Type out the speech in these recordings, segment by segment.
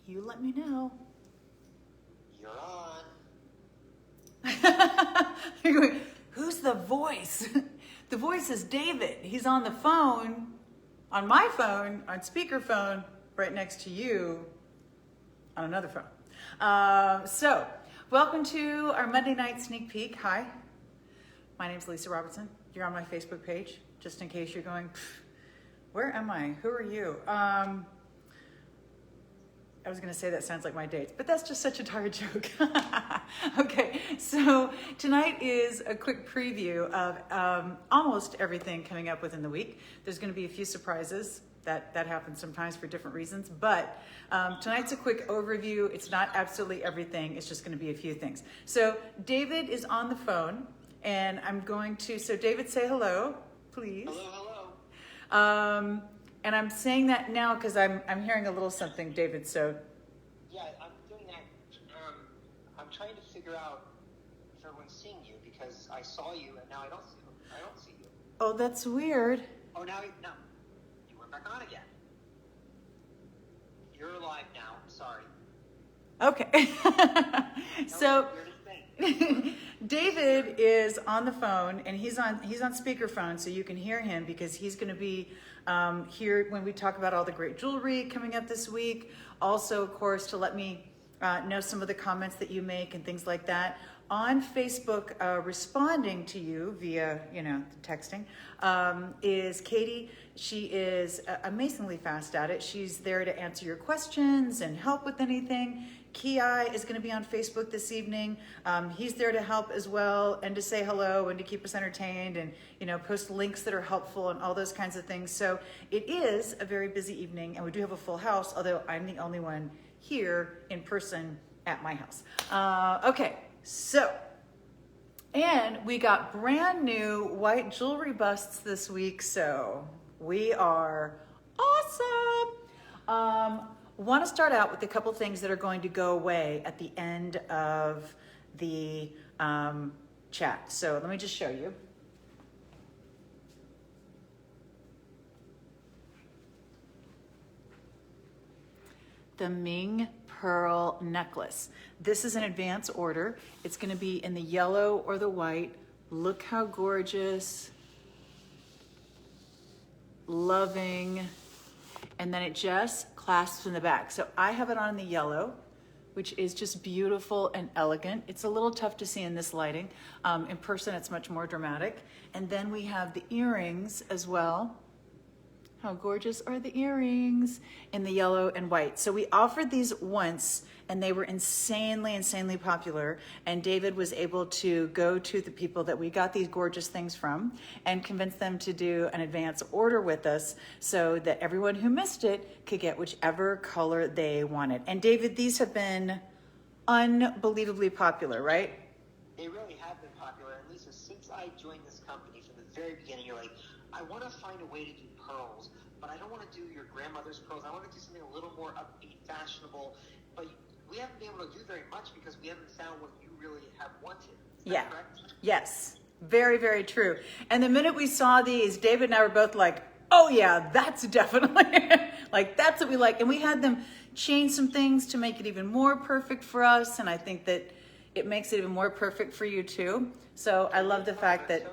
You let me know. You're on. You're going, who's the voice? The voice is David. He's on the phone, on my phone, on speakerphone, right next to you on another phone. So, welcome to our Monday night sneak peek. Hi, my name's Lisa Robertson. You're on my Facebook page, just in case you're going, where am I? Who are you? I was going to say that sounds like my dates, but that's just such a tired joke. Okay, so tonight is a quick preview of almost everything coming up within the week. There's going to be a few surprises. That happens sometimes for different reasons, but tonight's a quick overview. It's not absolutely everything. It's just going to be a few things. So David is on the phone, and I'm going to, so David, say hello, please. Hello, hello. And I'm saying that now because I'm hearing a little something, David, so. Yeah, I'm doing that. I'm trying to figure out if everyone's seeing you because I saw you and now I don't see you. Oh, that's weird. Oh, now you went back on again. You're live now. I'm sorry. Okay. So Weirdest thing. David is on the phone and he's on speakerphone, so you can hear him because he's going to be here when we talk about all the great jewelry coming up this week. Also, of course, to let me know some of the comments that you make and things like that. On Facebook, responding to you via, texting, is Katie. She is amazingly fast at it. She's there to answer your questions and help with anything. Ki is going to be on Facebook this evening. He's there to help as well and to say hello and to keep us entertained and, post links that are helpful and all those kinds of things. So it is a very busy evening and we do have a full house, although I'm the only one here in person at my house. Okay, so, and we got brand new white jewelry busts this week, so we are awesome. Want to start out with a couple things that are going to go away at the end of the chat. So let me just show you. The Ming pearl necklace. This is an advance order. It's going to be in the yellow or the white. Look how gorgeous. Loving. And then it just clasps in the back. So I have it on in the yellow, which is just beautiful and elegant. It's a little tough to see in this lighting. In person, it's much more dramatic. And then we have the earrings as well. How gorgeous are the earrings in the yellow and white. So we offered these once and they were insanely popular. And David was able to go to the people that we got these gorgeous things from and convince them to do an advance order with us so that everyone who missed it could get whichever color they wanted. And David, these have been unbelievably popular, right? They really have been popular. And Lisa, since I joined this company from the very beginning, you're like, I want to find a way to do pearls, but I don't want to do your grandmother's pearls. I want to do something a little more upbeat, fashionable. But we haven't been able to do very much because we haven't found what you really have wanted. Is that correct? Yes. Very true. And the minute we saw these, David and I were both like, oh yeah, that's definitely, like that's what we like. And we had them change some things to make it even more perfect for us. And I think that it makes it even more perfect for you too. So I love the fact that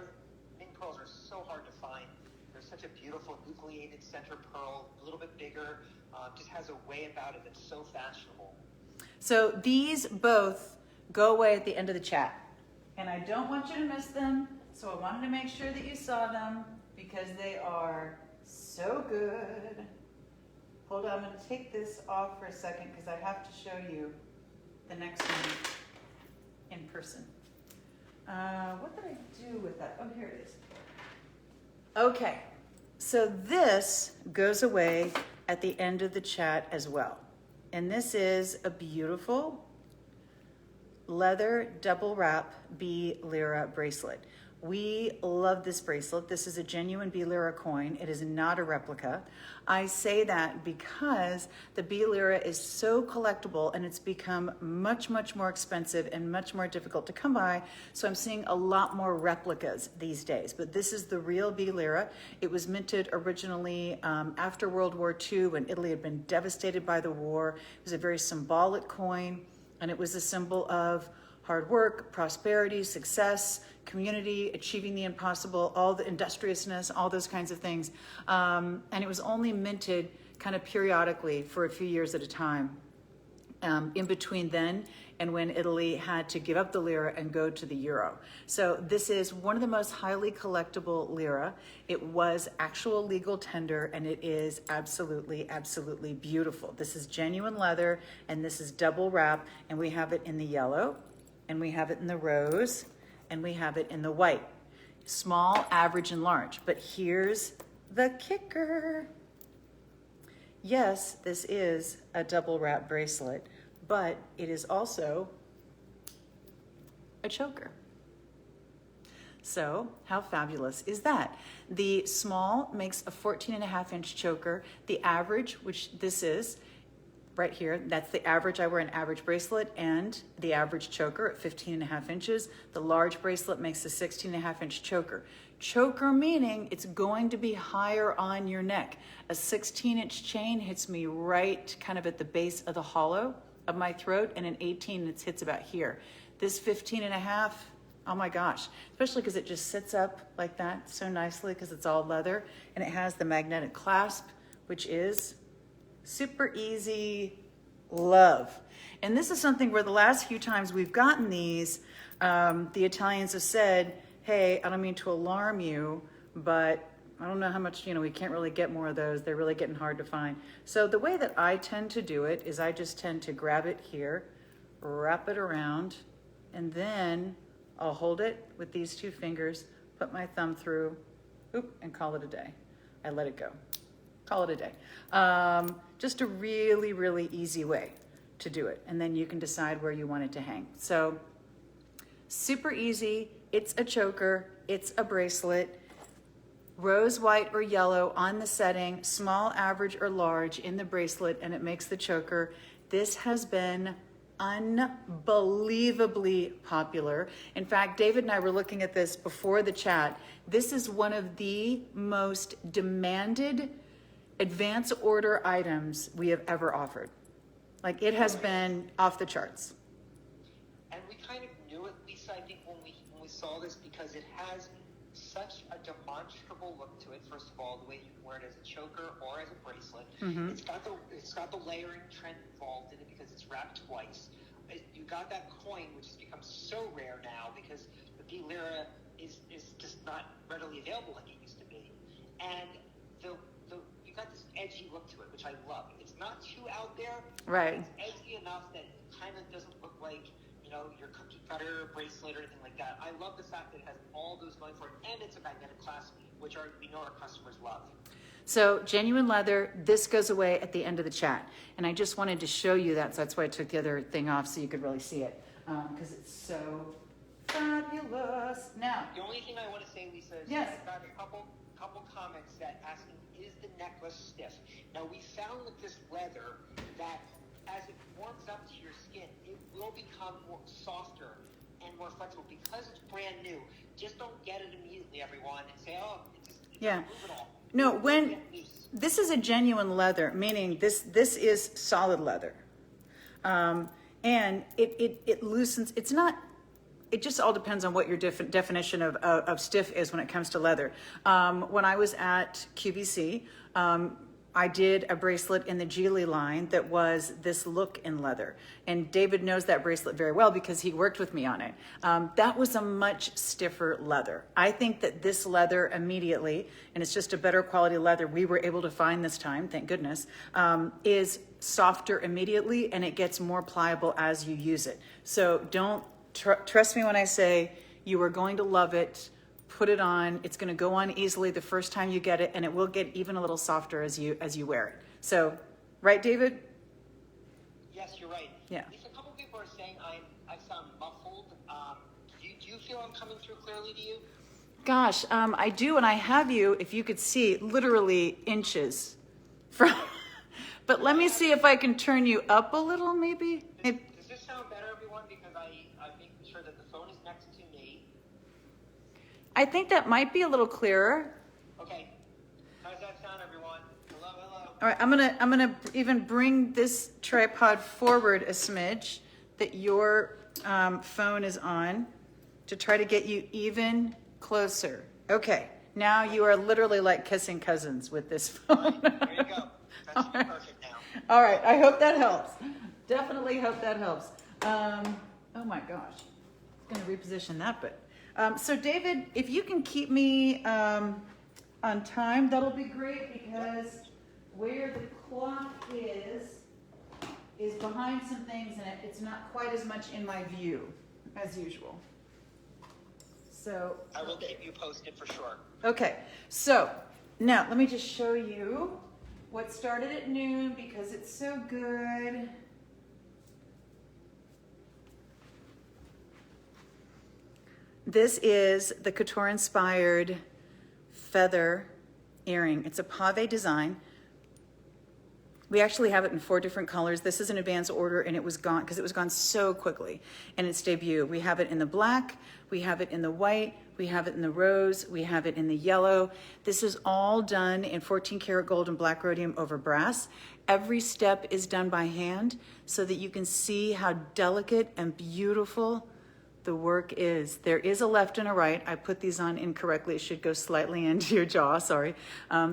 Ming pearls are so hard to find. They're such a beautiful nucleated center pearl, a little bit bigger, just has a way about it that's so fashionable. So these both go away at the end of the chat. And I don't want you to miss them, so I wanted to make sure that you saw them because they are so good. Hold on, I'm going to take this off for a second because I have to show you the next one in person. What did I do with that? Oh, here it is. Okay, so this goes away at the end of the chat as well. And this is a beautiful leather double wrap B lira bracelet. We love this bracelet. This is a genuine B lira coin. It is not a replica. I say that because the B lira is so collectible and it's become much, much more expensive and much more difficult to come by. So I'm seeing a lot more replicas these days. But this is the real B lira. It was minted originally after World War II when Italy had been devastated by the war. It was a very symbolic coin, and it was a symbol of hard work, prosperity, success, community, achieving the impossible, all the industriousness, all those kinds of things. And it was only minted kind of periodically for a few years at a time. In between then and when Italy had to give up the lira and go to the euro. So this is one of the most highly collectible lira. It was actual legal tender, and it is absolutely, absolutely beautiful. This is genuine leather, and this is double wrap, and we have it in the yellow, and we have it in the rose, and we have it in the white. Small, average, and large. But here's the kicker. Yes, this is a double wrap bracelet, but it is also a choker. So how fabulous is that? The small makes a 14.5-inch choker. The average, which this is right here, that's the average. I wear an average bracelet and the average choker at 15.5 inches. The large bracelet makes a 16.5-inch choker. Choker meaning it's going to be higher on your neck. A 16-inch chain hits me right kind of at the base of the hollow of my throat, and an 18 it hits about here. This 15.5, oh my gosh, especially because it just sits up like that so nicely because it's all leather, and it has the magnetic clasp, which is super easy. Love. And this is something where the last few times we've gotten these, the Italians have said, hey, I don't mean to alarm you, but I don't know how much, we can't really get more of those. They're really getting hard to find. So the way that I tend to do it is I just tend to grab it here, wrap it around, and then I'll hold it with these two fingers, put my thumb through, and call it a day. I let it go. Call it a day. Just a really, really easy way to do it. And then you can decide where you want it to hang. So super easy. It's a choker. It's a bracelet. Rose, white, or yellow on the setting, small, average, or large in the bracelet, and it makes the choker. This has been unbelievably popular. In fact, David and I were looking at this before the chat. This is one of the most demanded advance order items we have ever offered. Like, it has been off the charts. And we kind of knew it, Lisa, I think, when we saw this, because it has such a demonstrable look to it. First of all, the way you can wear it as a choker or as a bracelet. Mm-hmm. It's got the layering trend involved in it because it's wrapped twice. You got that coin, which has become so rare now because the B lira is just not readily available like it used to be. And you got this edgy look to it, which I love. It's not too out there. Right. It's edgy enough that it kind of doesn't look like, your cookie cutter bracelet or anything like that. I love the fact that it has all those going for it, and it's a magnetic clasp, which we know our customers love. So genuine leather, this goes away at the end of the chat. And I just wanted to show you that, so that's why I took the other thing off so you could really see it, because it's so fabulous. Now, the only thing I want to say, Lisa, is yes. I've got a couple comments that asking, is the necklace stiff? Now, we found with this leather that as it warms up to your skin, it will become more softer and more flexible because it's brand new. Just don't get it immediately, everyone, and say, oh, it doesn't move at all. No, when this is a genuine leather, meaning this is solid leather, and it loosens. It's not. It just all depends on what your definition of stiff is when it comes to leather. When I was at QVC, I did a bracelet in the Geely line that was this look in leather. And David knows that bracelet very well because he worked with me on it. That was a much stiffer leather. I think that this leather immediately, and it's just a better quality leather we were able to find this time, thank goodness, is softer immediately, and it gets more pliable as you use it. So don't trust me when I say you are going to love it. Put it on. It's going to go on easily the first time you get it, and it will get even a little softer as you wear it. So, right, David? Yes, you're right. Yeah. Lisa, a couple people are saying I sound muffled. Do you feel I'm coming through clearly to you? gosh, I do, and I have you, if you could see, literally inches from, but let me see if I can turn you up a little, maybe? Does this sound better, everyone? Because I'm making sure that the phone is next to me. I think that might be a little clearer. Okay. How does that sound, everyone? Hello, hello. All right, I'm gonna even bring this tripod forward a smidge that your phone is on to try to get you even closer. Okay, now you are literally like kissing cousins with this phone. There you go. That should be perfect now. All right, I hope that helps. Definitely hope that helps. Oh my gosh, I'm gonna reposition that, but so David, if you can keep me on time, that'll be great, because where the clock is behind some things, and it's not quite as much in my view as usual. So I will keep you posted for sure. okay, so now let me just show you what started at noon, because it's so good. This is the Couture inspired feather earring. It's a pave design. We actually have it in 4 different colors. This is an advance order, and it was gone because it was gone so quickly in its debut. We have it in the black, we have it in the white, we have it in the rose, we have it in the yellow. This is all done in 14 karat gold and black rhodium over brass. Every step is done by hand so that you can see how delicate and beautiful the work is. There is a left and a right. I put these on incorrectly. It should go slightly into your jaw, sorry.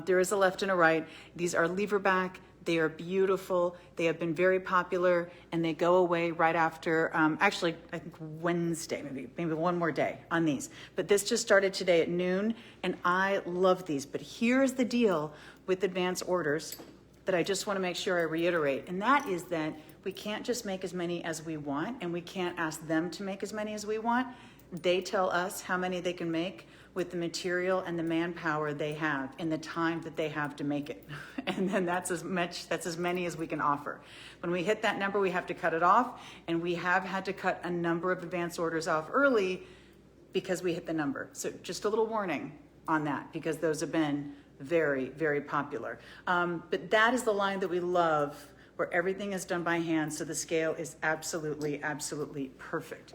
There is a left and a right. These are lever back. They are beautiful. They have been very popular, and they go away right after, actually, I think Wednesday, maybe one more day on these. But this just started today at noon, and I love these. But here's the deal with advance orders that I just want to make sure I reiterate, and that is that we can't just make as many as we want, and we can't ask them to make as many as we want. They tell us how many they can make with the material and the manpower they have and the time that they have to make it. And then that's as many as we can offer. When we hit that number, we have to cut it off, and we have had to cut a number of advance orders off early because we hit the number. So just a little warning on that, because those have been very, very popular. But that is the line that we love, where everything is done by hand, so the scale is absolutely, absolutely perfect.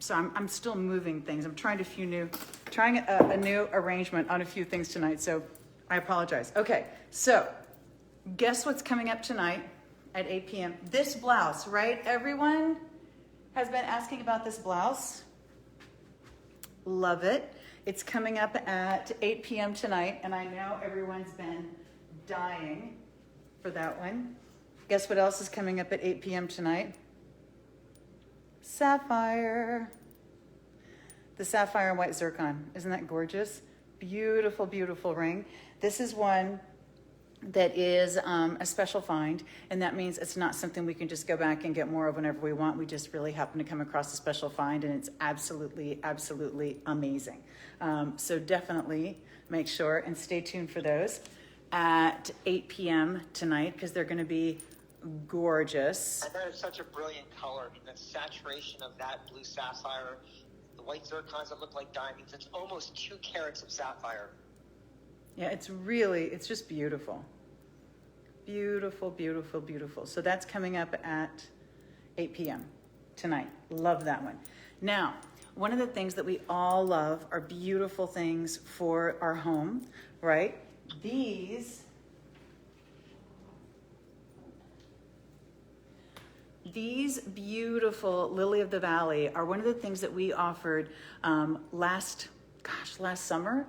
So I'm still moving things. I'm trying a new arrangement on a few things tonight, so I apologize. Okay, so guess what's coming up tonight at 8 p.m.? This blouse, right? Everyone has been asking about this blouse. Love it. It's coming up at 8 p.m. tonight, and I know everyone's been dying for that one. Guess what else is coming up at 8 p.m. tonight? Sapphire. The sapphire and white zircon. Isn't that gorgeous? Beautiful, beautiful ring. This is one that is a special find, and that means it's not something we can just go back and get more of whenever we want. We just really happen to come across a special find, and it's absolutely, absolutely amazing. So definitely make sure and stay tuned for those at 8 p.m. tonight, because they're going to be gorgeous. And that is such a brilliant color. I mean, the saturation of that blue sapphire, the white zircons that look like diamonds. It's almost 2 carats of sapphire. Yeah, it's just beautiful. Beautiful, beautiful, beautiful. So that's coming up at 8 p.m. tonight. Love that one. Now, one of the things that we all love are beautiful things for our home, right? These beautiful Lily of the Valley are one of the things that we offered last summer.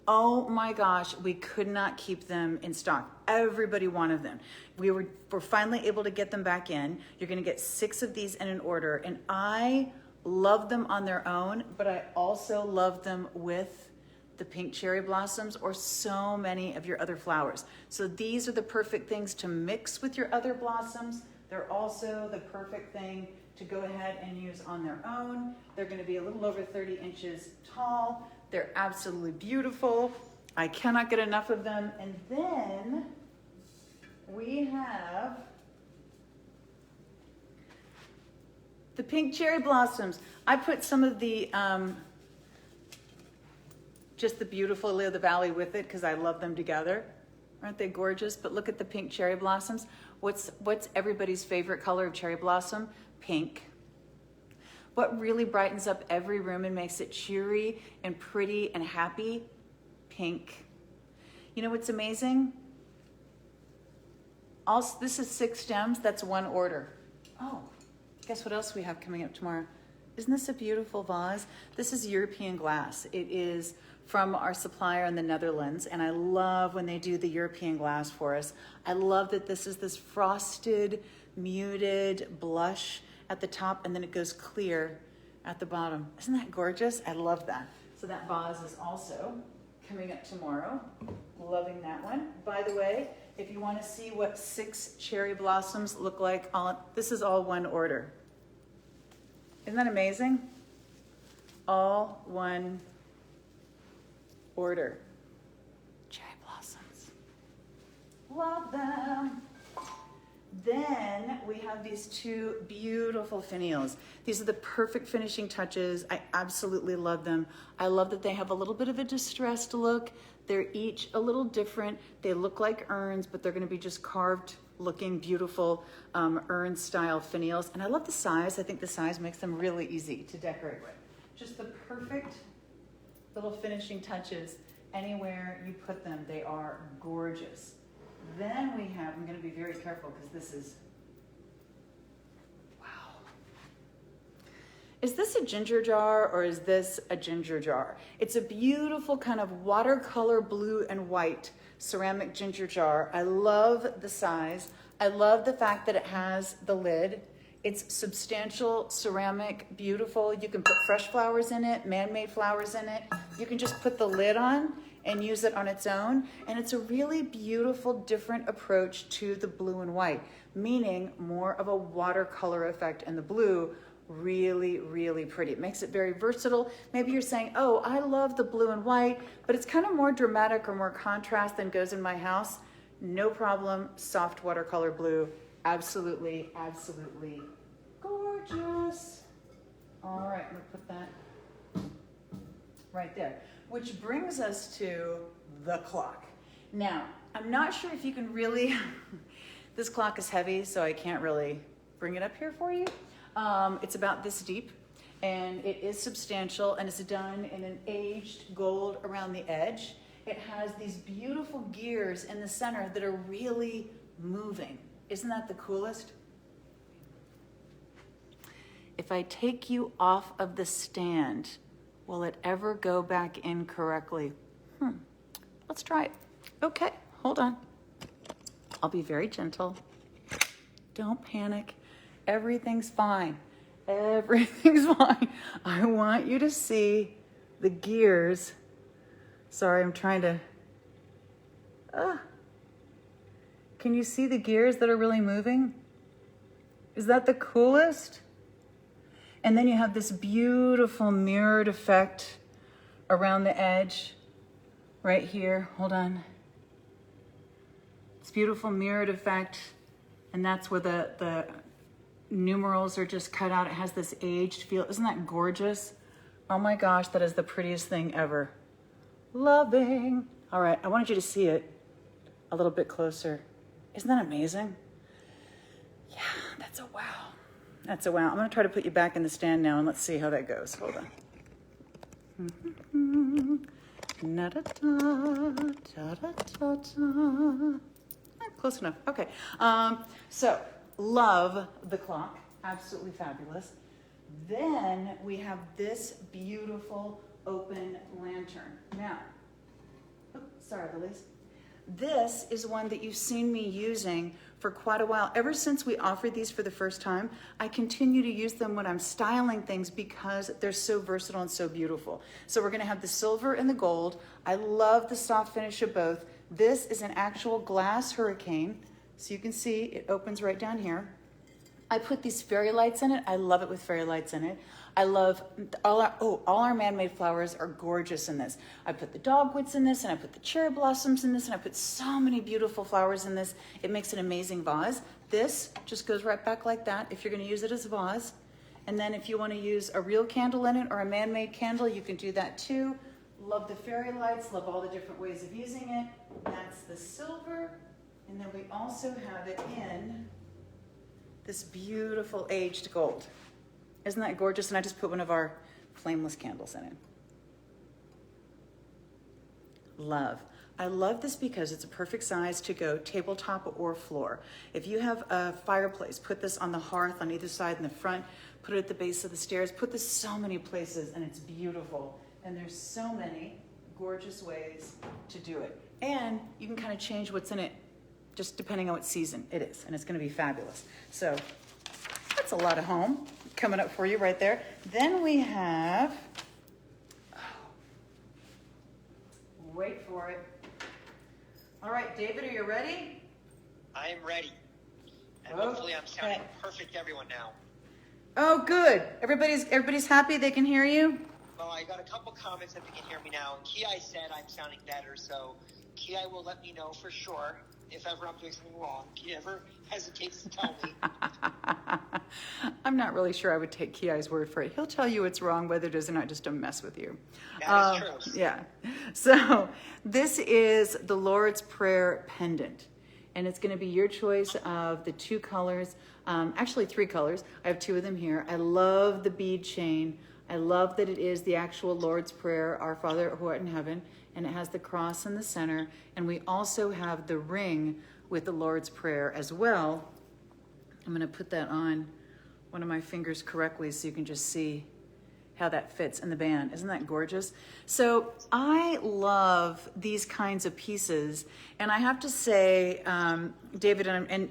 Oh my gosh, we could not keep them in stock. Everybody wanted them. We're finally able to get them back in. You're gonna get 6 of these in an order, and I love them on their own, but I also love them with the pink cherry blossoms or so many of your other flowers. So these are the perfect things to mix with your other blossoms. They're also the perfect thing to go ahead and use on their own. They're going to be a little over 30 inches tall. They're absolutely beautiful. I cannot get enough of them. And then we have the pink cherry blossoms. I put some of the just the beautiful Lily of the Valley with it because I love them together. Aren't they gorgeous? But look at the pink cherry blossoms. What's everybody's favorite color of cherry blossom? Pink. What really brightens up every room and makes it cheery and pretty and happy? Pink. You know what's amazing? Also, this is 6 stems. That's 1 order. Oh, guess what else we have coming up tomorrow? Isn't this a beautiful vase? This is European glass. It is from our supplier in the Netherlands, and I love when they do the European glass for us. I love that this is this frosted, muted blush at the top, and then it goes clear at the bottom. Isn't that gorgeous? I love that. So that vase is also coming up tomorrow. Loving that one. By the way, if you want to see what 6 cherry blossoms look like, this is all 1 order. Isn't that amazing? All 1 order. Cherry blossoms. Love them. Then we have these 2 beautiful finials. These are the perfect finishing touches. I absolutely love them. I love that they have a little bit of a distressed look. They're each a little different. They look like urns, but they're going to be just carved looking beautiful urn style finials. And I love the size. I think the size makes them really easy to decorate with. Just the perfect little finishing touches anywhere you put them. They are gorgeous. Then we have, I'm going to be very careful because this is, wow. Is this a ginger jar or is this a ginger jar? It's a beautiful kind of watercolor blue and white ceramic ginger jar. I love the size. I love the fact that it has the lid. It's substantial ceramic, beautiful. You can put fresh flowers in it, man-made flowers in it. You can just put the lid on and use it on its own. And it's a really beautiful, different approach to the blue and white, meaning more of a watercolor effect, and the blue really, really pretty. It makes it very versatile. Maybe you're saying, oh, I love the blue and white, but it's kind of more dramatic or more contrast than goes in my house. No problem, soft watercolor blue. Absolutely, absolutely gorgeous. All right, I'm gonna put that right there. Which brings us to the clock. Now, I'm not sure if you can really, this clock is heavy, so I can't really bring it up here for you. It's about this deep, and it is substantial, and it's done in an aged gold around the edge. It has these beautiful gears in the center that are really moving. Isn't that the coolest? If I take you off of the stand, will it ever go back in correctly? Let's try it. Okay, hold on. I'll be very gentle. Don't panic. Everything's fine. Everything's fine. I want you to see the gears. Sorry, I'm trying to... Can you see the gears that are really moving? Is that the coolest? And then you have this beautiful mirrored effect around the edge right here. Hold on. It's beautiful mirrored effect. And that's where the numerals are just cut out. It has this aged feel. Isn't that gorgeous? Oh my gosh, that is the prettiest thing ever. Loving. All right, I wanted you to see it a little bit closer. Isn't that amazing? Yeah, that's a wow. That's a wow. I'm gonna try to put you back in the stand now and let's see how that goes. Hold on. Close enough. Okay. So love the clock. Absolutely fabulous. Then we have this beautiful open lantern. Now, sorry, Lilies. This is one that you've seen me using for quite a while. Ever since we offered these for the first time, I continue to use them when I'm styling things because they're so versatile and so beautiful. So we're gonna have the silver and the gold. I love the soft finish of both. This is an actual glass hurricane. So you can see it opens right down here. I put these fairy lights in it. I love it with fairy lights in it. I love all our man-made flowers are gorgeous in this. I put the dogwoods in this, and I put the cherry blossoms in this, and I put so many beautiful flowers in this. It makes an amazing vase. This just goes right back like that if you're gonna use it as a vase. And then if you wanna use a real candle in it or a man-made candle, you can do that too. Love the fairy lights, love all the different ways of using it. That's the silver. And then we also have it in this beautiful aged gold. Isn't that gorgeous? And I just put one of our flameless candles in it. Love. I love this because it's a perfect size to go tabletop or floor. If you have a fireplace, put this on the hearth on either side in the front, put it at the base of the stairs, put this so many places, and it's beautiful. And there's so many gorgeous ways to do it. And you can kind of change what's in it just depending on what season it is, and it's going to be fabulous. So that's a lot of home coming up for you right there. Then we have, wait for it. All right, David, are you ready? I am ready. And hopefully I'm sounding perfect to everyone now. Oh, good. Everybody's happy they can hear you? Well, I got a couple comments that they can hear me now. And Ki said I'm sounding better, so Ki will let me know for sure if ever I'm doing something wrong. Ki ever hesitates to tell me. I'm not really sure I would take Ki's word for it. He'll tell you it's wrong, whether it is or not, just don't mess with you. That is true. Yeah. So this is the Lord's Prayer pendant. And it's going to be your choice of the two colors, actually 3 colors. I have 2 of them here. I love the bead chain. I love that it is the actual Lord's Prayer, Our Father who art in heaven, and it has the cross in the center. And we also have the ring with the Lord's Prayer as well. I'm going to put that on one of my fingers correctly so you can just see how that fits in the band. Isn't that gorgeous? So I love these kinds of pieces. And I have to say, David and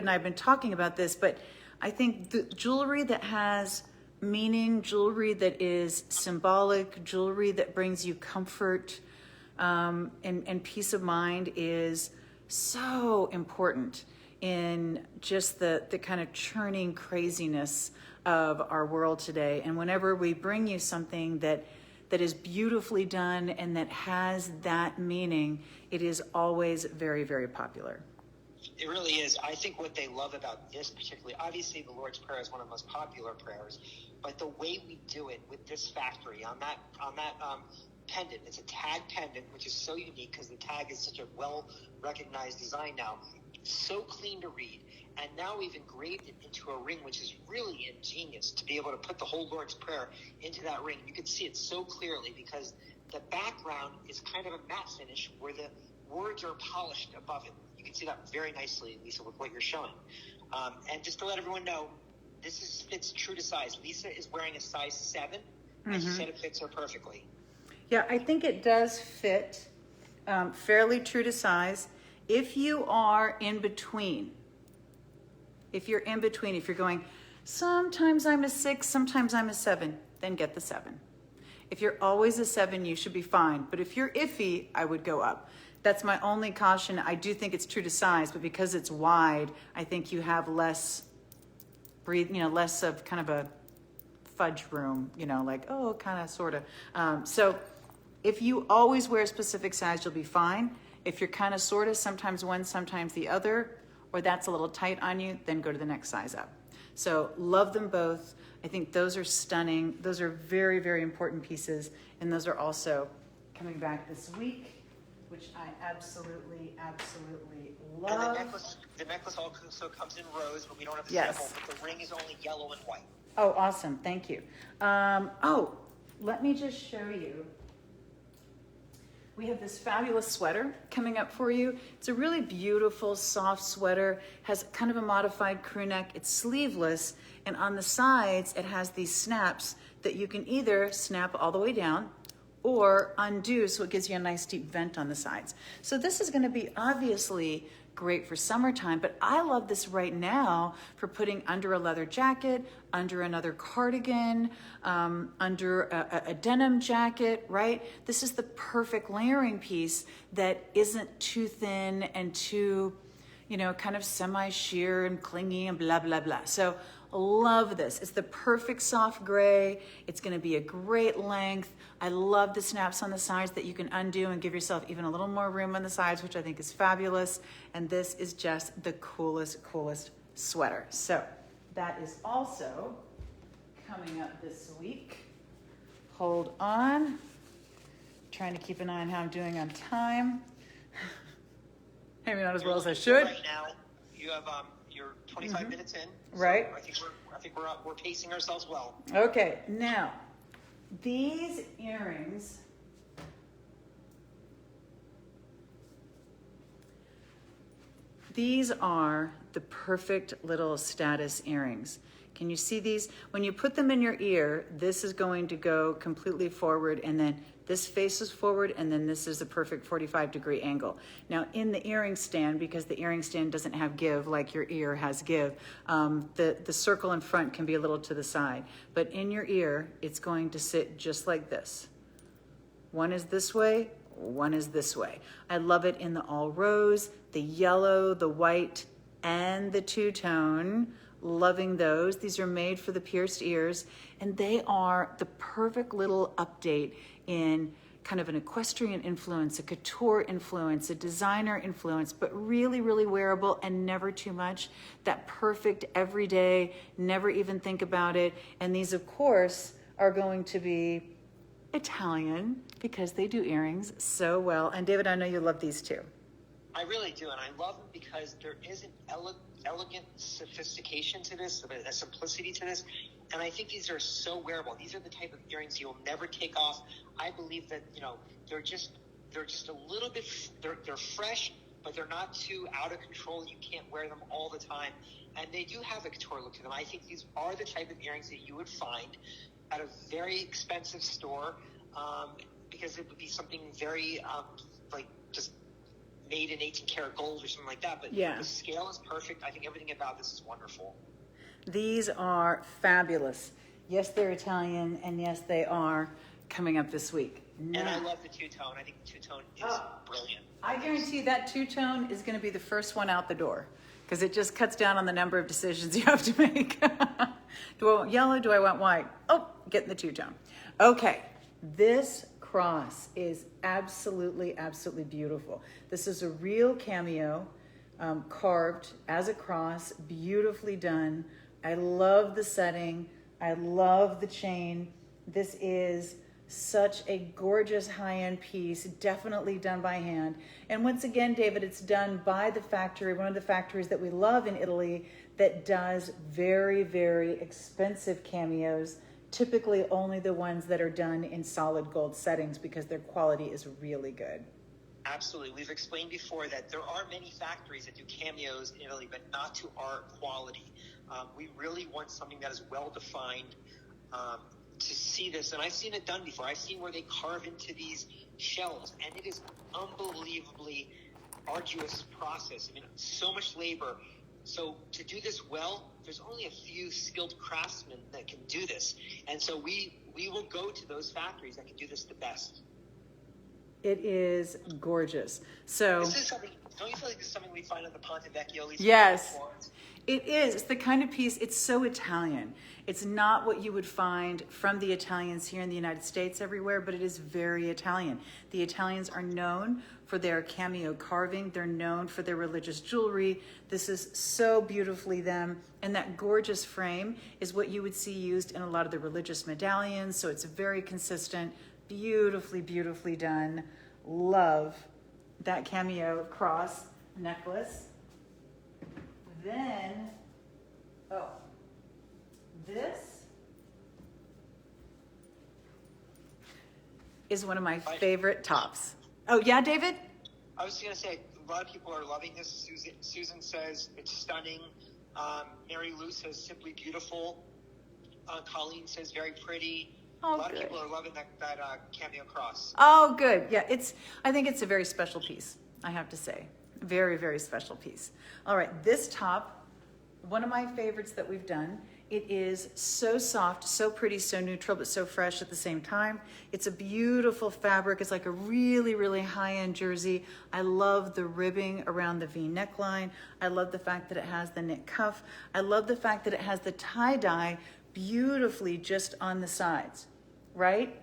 I have been talking about this, but I think the jewelry that has meaning, jewelry that is symbolic, jewelry that brings you comfort and peace of mind is so important in just the kind of churning craziness of our world today. And whenever we bring you something that is beautifully done and that has that meaning, it is always very, very popular. It really is. I think what they love about this particularly, obviously the Lord's Prayer is one of the most popular prayers, but the way we do it with this factory on that pendant, it's a tag pendant, which is so unique because the tag is such a well-recognized design now. It's so clean to read. And now we've engraved it into a ring, which is really ingenious to be able to put the whole Lord's Prayer into that ring. You can see it so clearly because the background is kind of a matte finish where the words are polished above it. You can see that very nicely, Lisa, with what you're showing. And just to let everyone know, this fits true to size. Lisa is wearing a size 7, and she said it fits her perfectly. Yeah, I think it does fit fairly true to size. If you are in between, if you're going, sometimes I'm a 6, sometimes I'm a 7, then get the 7. If you're always a 7, you should be fine. But if you're iffy, I would go up. That's my only caution. I do think it's true to size, but because it's wide, I think you have less of kind of a fudge room, like, oh, kind of, sort of. So if you always wear a specific size, you'll be fine. If you're kind of, sort of, sometimes one, sometimes the other, or that's a little tight on you, then go to the next size up. So love them both. I think those are stunning. Those are very, very important pieces. And those are also coming back this week, which I absolutely, absolutely love. And the necklace also comes in rose, but we don't have a Yes. symbol, but the ring is only yellow and white. Oh, awesome. Thank you. Let me just show you. We have this fabulous sweater coming up for you. It's a really beautiful, soft sweater. Has kind of a modified crew neck. It's sleeveless, and on the sides, it has these snaps that you can either snap all the way down or undo, so it gives you a nice deep vent on the sides. So this is gonna be obviously great for summertime, but I love this right now for putting under a leather jacket, under another cardigan, under a denim jacket, right? This is the perfect layering piece that isn't too thin and too, kind of semi-sheer and clingy and blah, blah, blah. So love this. It's the perfect soft gray. It's gonna be a great length. I love the snaps on the sides that you can undo and give yourself even a little more room on the sides, which I think is fabulous. And this is just the coolest, coolest sweater. So that is also coming up this week. Hold on. trying to keep an eye on how I'm doing on time. Maybe not as You're well as I looking should. Right now, you have you're 25 minutes in. So Right. I think we're pacing ourselves well. Okay, now these earrings. These are the perfect little status earrings. Can you see these? When you put them in your ear, this is going to go completely forward, and then this faces forward, and then this is a perfect 45-degree angle. Now in the earring stand, because the earring stand doesn't have give like your ear has give, the circle in front can be a little to the side. But in your ear, it's going to sit just like this. One is this way, one is this way. I love it in the all rose, the yellow, the white, and the two-tone. Loving those. These are made for the pierced ears, and they are the perfect little update in kind of an equestrian influence, a couture influence, a designer influence, but really, really wearable and never too much. That perfect everyday, never even think about it. And these, of course, are going to be Italian because they do earrings so well. And David, I know you love these too. I really do, and I love them because there is an elegant sophistication to this, a simplicity to this, and I think these are so wearable. These are the type of earrings you'll never take off. I believe that they're just a little bit they're fresh, but they're not too out of control. You can't wear them all the time, and they do have a couture look to them. I think these are the type of earrings that you would find at a very expensive store, because it would be something very like just made in 18 karat gold or something like that. But yeah, the scale is perfect. I think everything about this is wonderful. These are fabulous. Yes, they're Italian, and yes, they are coming up this week. Now, and I love the two-tone. I think the two-tone is brilliant. I guarantee that two-tone is going to be the first one out the door because it just cuts down on the number of decisions you have to make. Do I want yellow? Do I want white? Oh, getting the two-tone. Okay, this cross is absolutely, absolutely beautiful. This is a real cameo, carved as a cross, beautifully done. I love the setting. I love the chain. This is such a gorgeous high-end piece, definitely done by hand. And once again, David, it's done by the factory, one of the factories that we love in Italy that does very, very expensive cameos, typically only the ones that are done in solid gold settings because their quality is really good. Absolutely. We've explained before that there are many factories that do cameos in Italy, but not to our quality. We really want something that is well-defined to see this. And I've seen it done before. I've seen where they carve into these shells, and it is unbelievably arduous process. I mean, so much labor. So to do this well, there's only a few skilled craftsmen that can do this. And so we will go to those factories that can do this the best. It is gorgeous. So this is something, don't you feel like this is something we find on the Ponte Vecchio? Yes, it is. It's the kind of piece, it's so Italian. It's not what you would find from the Italians here in the United States everywhere, but it is very Italian. The Italians are known for their cameo carving. They're known for their religious jewelry. This is so beautifully them. And that gorgeous frame is what you would see used in a lot of the religious medallions. So it's very consistent, beautifully, beautifully done. Love that cameo cross necklace. Then, this is one of my favorite tops. Oh, yeah, David? I was going to say, a lot of people are loving this. Susan says it's stunning. Mary Lou says simply beautiful. Colleen says very pretty. Oh, a lot good. of people are loving that cameo cross. Oh, good. Yeah, I think it's a very special piece, I have to say. Very, very special piece. All right, this top, one of my favorites that we've done. It is so soft, so pretty, so neutral, but so fresh at the same time. It's a beautiful fabric. It's like a really, really high-end jersey. I love the ribbing around the V neckline. I love the fact that it has the knit cuff. I love the fact that it has the tie-dye beautifully just on the sides, right?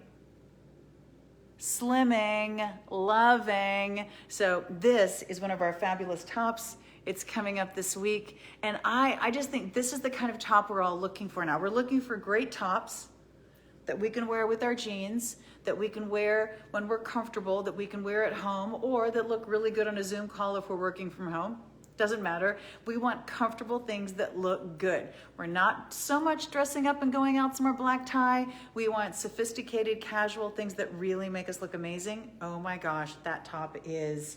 Slimming, loving. So this is one of our fabulous tops. It's coming up this week. And I just think this is the kind of top we're all looking for now. We're looking for great tops that we can wear with our jeans, that we can wear when we're comfortable, that we can wear at home, or that look really good on a Zoom call if we're working from home. Doesn't matter. We want comfortable things that look good. We're not so much dressing up and going out somewhere black tie. We want sophisticated, casual things that really make us look amazing. Oh my gosh, that top is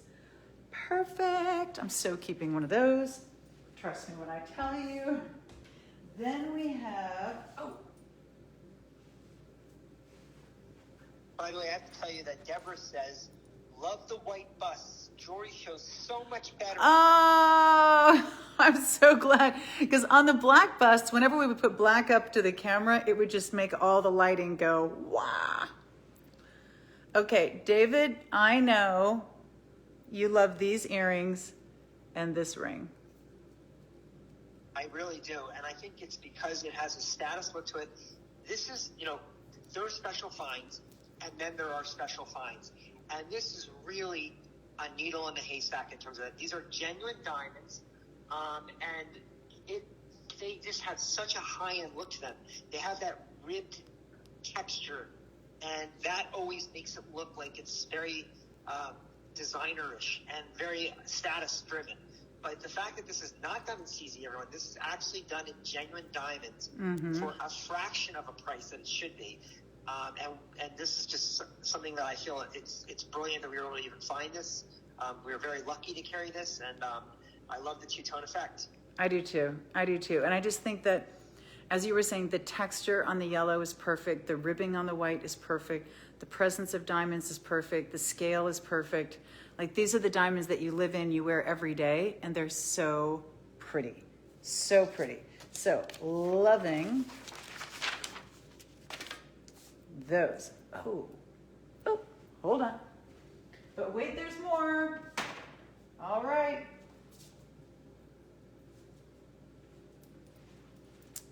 perfect. I'm so keeping one of those. Trust me when I tell you. Then we have, By the way, I have to tell you that Deborah says, love the white busts. Jewelry shows so much better. oh, I'm so glad. Because on the black bust, whenever we would put black up to the camera, it would just make all the lighting go, wow. Okay, David, I know you love these earrings and this ring. I really do, and I think it's because it has a status look to it. This is, there are special finds, and then there are special finds. And this is really a needle in the haystack in terms of that. These are genuine diamonds, and they just have such a high-end look to them. They have that ribbed texture, and that always makes it look like it's very designerish and very status-driven. But the fact that this is not done in CZ, everyone, this is actually done in genuine diamonds for a fraction of a price that it should be. And this is just something that I feel it's brilliant that we were able to even find this. We were very lucky to carry this, and I love the two-tone effect. I do too. And I just think that, as you were saying, the texture on the yellow is perfect. The ribbing on the white is perfect. The presence of diamonds is perfect. The scale is perfect. Like, these are the diamonds that you live in, you wear every day, and they're so pretty. So pretty. So, loving those. Oh, hold on. But wait, there's more. All right.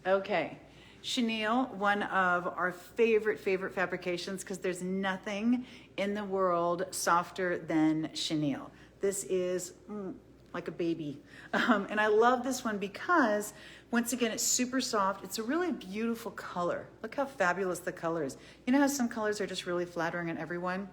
Okay. Chenille, one of our favorite fabrications, because there's nothing in the world softer than chenille. This is like a baby. And I love this one because, once again, it's super soft. It's a really beautiful color. Look how fabulous the color is. You know how some colors are just really flattering on everyone?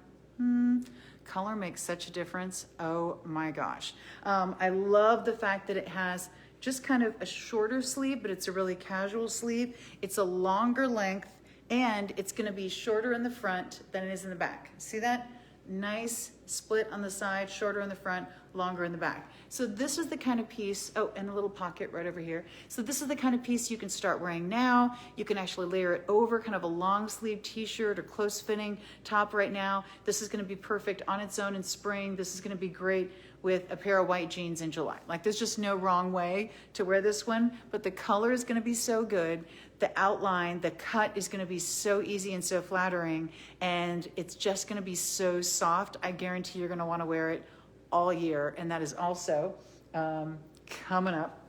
Color makes such a difference. Oh my gosh. I love the fact that it has just kind of a shorter sleeve, but it's a really casual sleeve. It's a longer length, and it's gonna be shorter in the front than it is in the back. See that? Nice split on the side, shorter in the front, longer in the back. So this is the kind of piece, and a little pocket right over here. So this is the kind of piece you can start wearing now. You can actually layer it over kind of a long sleeve t-shirt or close fitting top right now. This is gonna be perfect on its own in spring. This is gonna be great with a pair of white jeans in July. Like, there's just no wrong way to wear this one, but the color is gonna be so good. The outline, the cut is gonna be so easy and so flattering, and it's just gonna be so soft. I guarantee you're gonna wanna wear it all year, and that is also coming up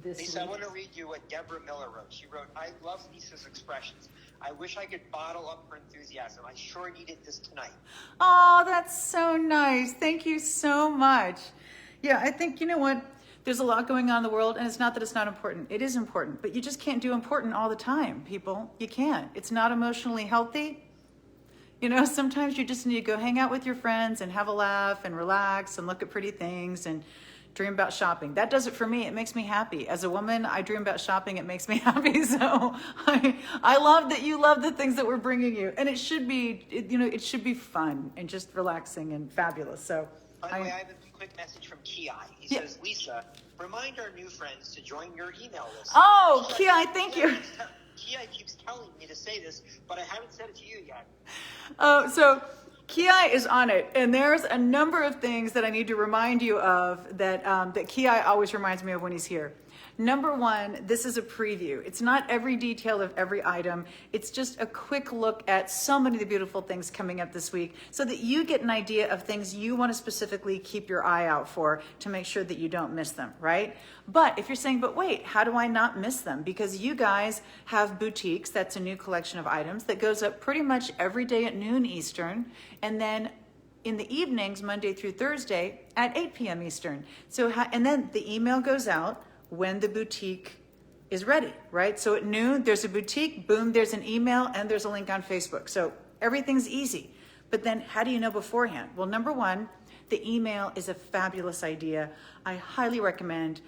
this Lisa, week. I wanna read you what Deborah Miller wrote. She wrote, I love Lisa's expressions. I wish I could bottle up her enthusiasm. I sure needed this tonight. Oh, that's so nice. Thank you so much. Yeah, I think, you know what? There's a lot going on in the world, and it's not that it's not important. It is important, but you just can't do important all the time, people. You can't. It's not emotionally healthy. You know, sometimes you just need to go hang out with your friends and have a laugh and relax and look at pretty things and dream about shopping. That does it for me. It makes me happy. As a woman, I dream about shopping. It makes me happy. So I love that you love the things that we're bringing you. And it should be, it should be fun and just relaxing and fabulous. So By the way, I have a quick message from Ki. He says, Lisa, remind our new friends to join your email list. Oh, Ki, thank you. Ki keeps telling me to say this, but I haven't said it to you yet. So Ki is on it, and there's a number of things that I need to remind you of that that Ki always reminds me of when he's here. Number one, this is a preview. It's not every detail of every item. It's just a quick look at so many of the beautiful things coming up this week so that you get an idea of things you want to specifically keep your eye out for to make sure that you don't miss them, right? But if you're saying, but wait, how do I not miss them? Because you guys have boutiques, that's a new collection of items that goes up pretty much every day at noon Eastern, and then in the evenings, Monday through Thursday at 8 p.m. Eastern. So, and then the email goes out when the boutique is ready, right? So at noon, there's a boutique, boom, there's an email, and there's a link on Facebook. So everything's easy. But then how do you know beforehand? Well, number one, the email is a fabulous idea. I highly recommend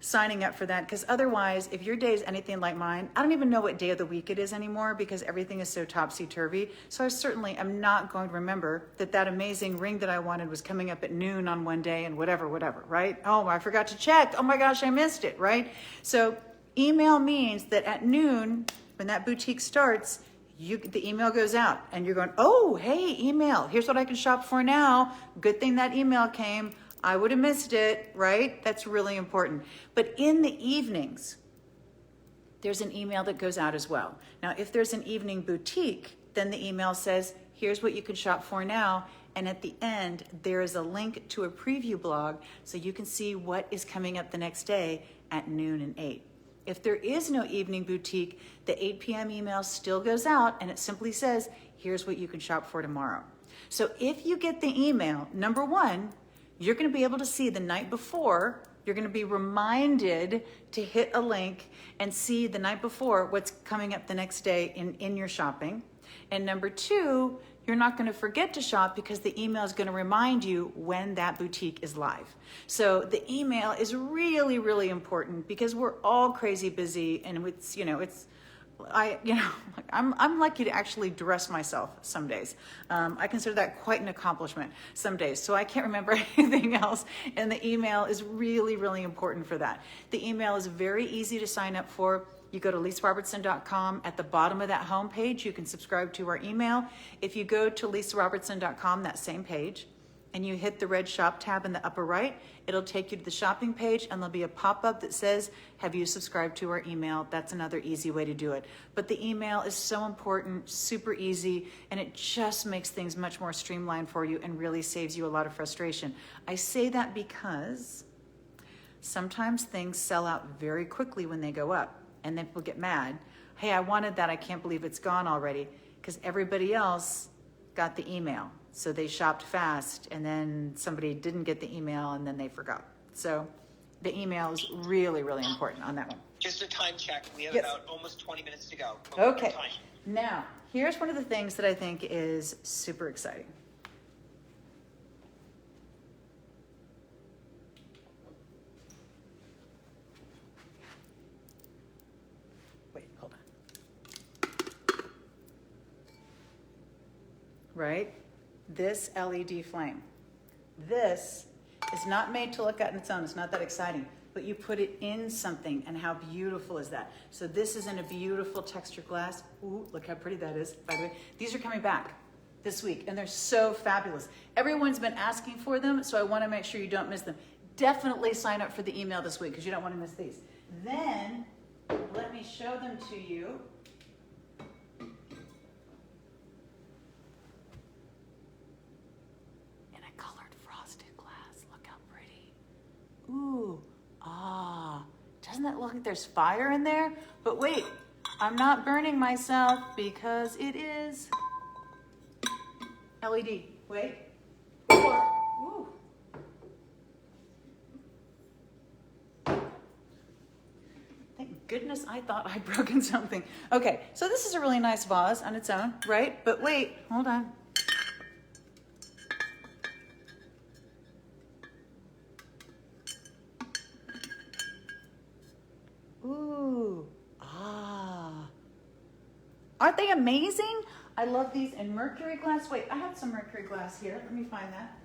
signing up for that, because otherwise, if your day is anything like mine, I don't even know what day of the week it is anymore because everything is so topsy-turvy. So I certainly am not going to remember that that amazing ring that I wanted was coming up at noon on one day and whatever, right? Oh, I forgot to check. Oh my gosh, I missed it, right? So email means that at noon, when that boutique starts, the email goes out and you're going, oh, hey, email, here's what I can shop for now. Good thing that email came. I would have missed it, right? That's really important. But in the evenings, there's an email that goes out as well. Now, if there's an evening boutique, then the email says, here's what you can shop for now. And at the end, there is a link to a preview blog so you can see what is coming up the next day at noon and 8. If there is no evening boutique, the 8 p.m. email still goes out and it simply says, here's what you can shop for tomorrow. So if you get the email, number one, you're going to be able to see the night before. You're going to be reminded to hit a link and see the night before what's coming up the next day in your shopping. And number two, you're not going to forget to shop because the email is going to remind you when that boutique is live. So the email is really, really important because we're all crazy busy, and I'm lucky to actually dress myself some days. I consider that quite an accomplishment some days. So I can't remember anything else. And the email is really, really important for that. The email is very easy to sign up for. You go to lisarobertson.com. At the bottom of that homepage, you can subscribe to our email. If you go to lisarobertson.com, that same page, and you hit the red shop tab in the upper right, it'll take you to the shopping page and there'll be a pop-up that says, have you subscribed to our email? That's another easy way to do it. But the email is so important, super easy, and it just makes things much more streamlined for you and really saves you a lot of frustration. I say that because sometimes things sell out very quickly when they go up and then people get mad. Hey, I wanted that, I can't believe it's gone already, because everybody else got the email. So they shopped fast and then somebody didn't get the email and then they forgot. So the email is really, really important on that one. Just a time check. We have Yes. about almost 20 minutes to go. Okay. Now, here's one of the things that I think is super exciting. Wait, hold on. Right? This LED flame. This is not made to look at on its own. It's not that exciting, but you put it in something, and how beautiful is that? So this is in a beautiful textured glass. Ooh, look how pretty that is, by the way. These are coming back this week, and they're so fabulous. Everyone's been asking for them, so I want to make sure you don't miss them. Definitely sign up for the email this week because you don't want to miss these. Then, let me show them to you. Ooh, doesn't that look like there's fire in there? But wait, I'm not burning myself because it is LED. Wait. Ooh. Thank goodness I thought I'd broken something. Okay, so this is a really nice vase on its own, right? But wait, hold on. Aren't they amazing? I love these in mercury glass. Wait, I have some mercury glass here. Let me find that.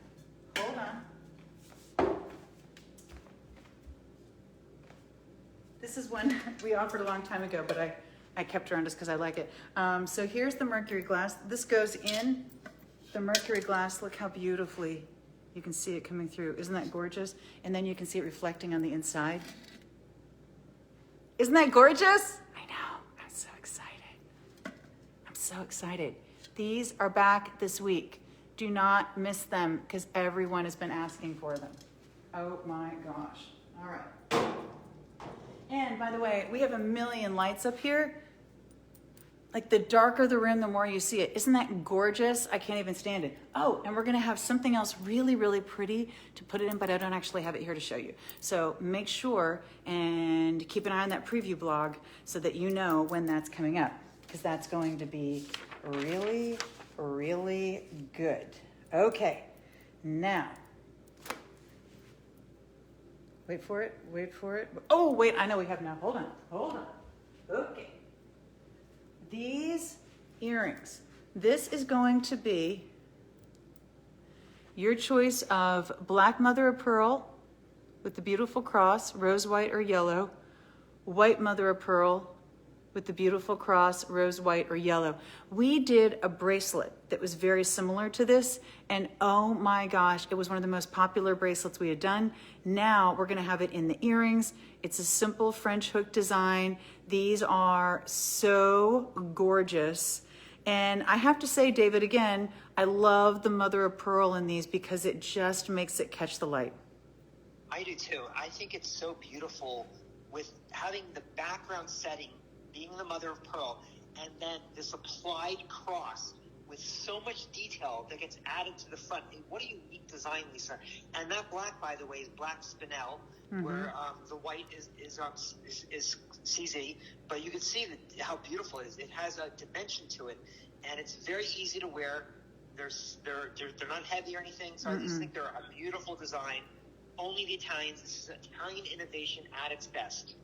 Hold on. This is one we offered a long time ago, but I kept around just because I like it. So here's the mercury glass. This goes in the mercury glass. Look how beautifully you can see it coming through. Isn't that gorgeous? And then you can see it reflecting on the inside. Isn't that gorgeous? I know. I'm so excited. So excited. These are back this week. Do not miss them because everyone has been asking for them. Oh my gosh. All right. And by the way, we have a million lights up here. Like the darker the rim, the more you see it. Isn't that gorgeous? I can't even stand it. Oh, and we're gonna have something else really, really pretty to put it in, but I don't actually have it here to show you. So make sure and keep an eye on that preview blog so that you know when that's coming up, because that's going to be really, really good. Okay, now, wait for it, wait for it. Oh, wait, I know we have now. Hold on. Okay. These earrings, this is going to be your choice of black mother of pearl with the beautiful cross, rose white or yellow, white mother of pearl with the beautiful cross, rose white or yellow. We did a bracelet that was very similar to this, and oh my gosh, it was one of the most popular bracelets we had done. Now we're gonna have it in the earrings. It's a simple French hook design. These are so gorgeous. And I have to say, David, again, I love the mother of pearl in these because it just makes it catch the light. I do too. I think it's so beautiful with having the background setting being the mother of pearl, and then this applied cross with so much detail that gets added to the front. What a unique design, Lisa. And that black, by the way, is black spinel, where the white is CZ, but you can see how beautiful it is. It has a dimension to it, and it's very easy to wear. They're not heavy or anything, so I just think they're a beautiful design. Only the Italians. This is Italian innovation at its best.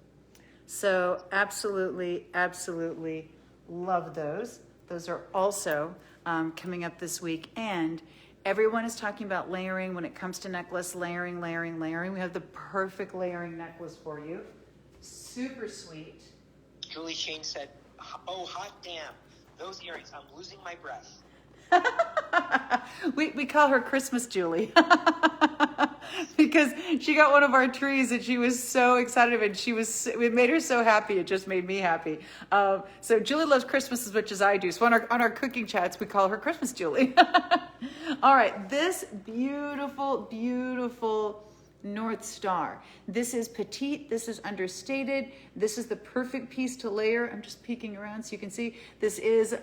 So absolutely, absolutely love those. Those are also coming up this week. And everyone is talking about layering when it comes to necklace, layering. We have the perfect layering necklace for you. Super sweet. Julie Shane said, oh, hot damn, those earrings, I'm losing my breath. we call her Christmas Julie because she got one of our trees and she was so excited and it made her so happy. It just made me happy. So Julie loves Christmas as much as I do. So on our cooking chats, we call her Christmas Julie. All right, this beautiful, beautiful North Star. This is petite. This is understated. This is the perfect piece to layer. I'm just peeking around so you can see. This is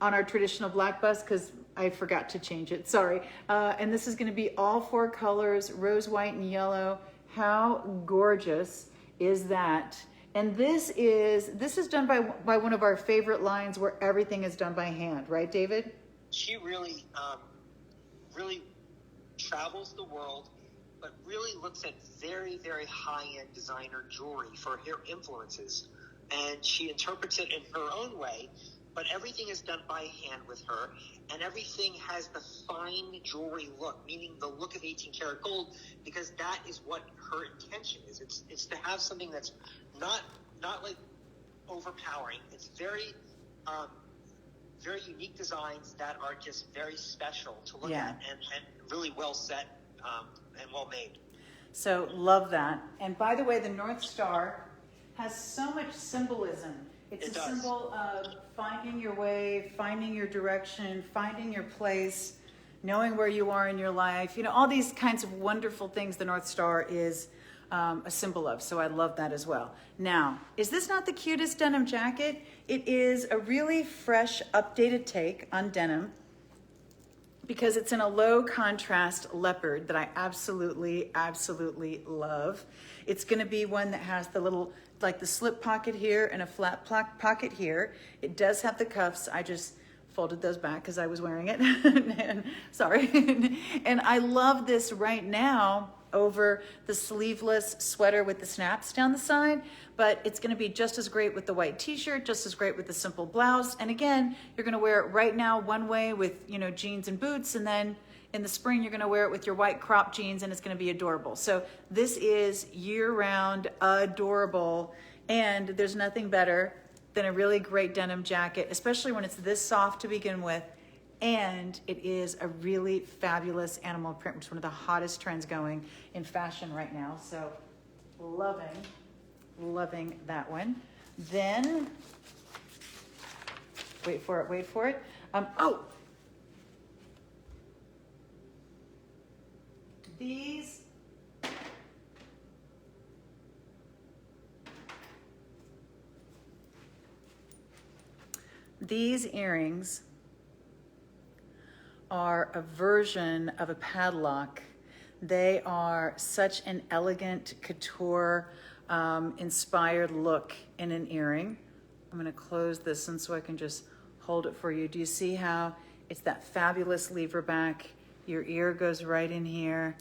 on our traditional black bust because I forgot to change it, sorry. And this is gonna be all 4 colors, rose, white, and yellow. How gorgeous is that? And this is done by one of our favorite lines where everything is done by hand, right, David? She really, really travels the world, but really looks at very, very high-end designer jewelry for her influences. And she interprets it in her own way, but everything is done by hand with her, and everything has the fine jewelry look, meaning the look of 18 karat gold, because that is what her intention is. It's to have something that's not like overpowering. It's very, very unique designs that are just very special to look at and really well set and well made. So love that. And by the way, the North Star has so much symbolism. It's a symbol of finding your way, finding your direction, finding your place, knowing where you are in your life. You know, all these kinds of wonderful things the North Star is a symbol of. So I love that as well. Now, is this not the cutest denim jacket? It is a really fresh, updated take on denim because it's in a low contrast leopard that I absolutely, absolutely love. It's gonna be one that has the little, like the slip pocket here and a flat pocket here. It does have the cuffs. I just folded those back because I was wearing it. And, sorry. And I love this right now over the sleeveless sweater with the snaps down the side, but it's gonna be just as great with the white t-shirt, just as great with the simple blouse. And again, you're gonna wear it right now one way with, you know, jeans and boots, and then in the spring, you're gonna wear it with your white crop jeans and it's gonna be adorable. So this is year-round adorable, and there's nothing better than a really great denim jacket, especially when it's this soft to begin with, and it is a really fabulous animal print, which is one of the hottest trends going in fashion right now. So loving that one. Then, wait for it. These These earrings are a version of a padlock. They are such an elegant couture inspired look in an earring. I'm gonna close this and so I can just hold it for you. Do you see how it's that fabulous lever back? Your ear goes right in here.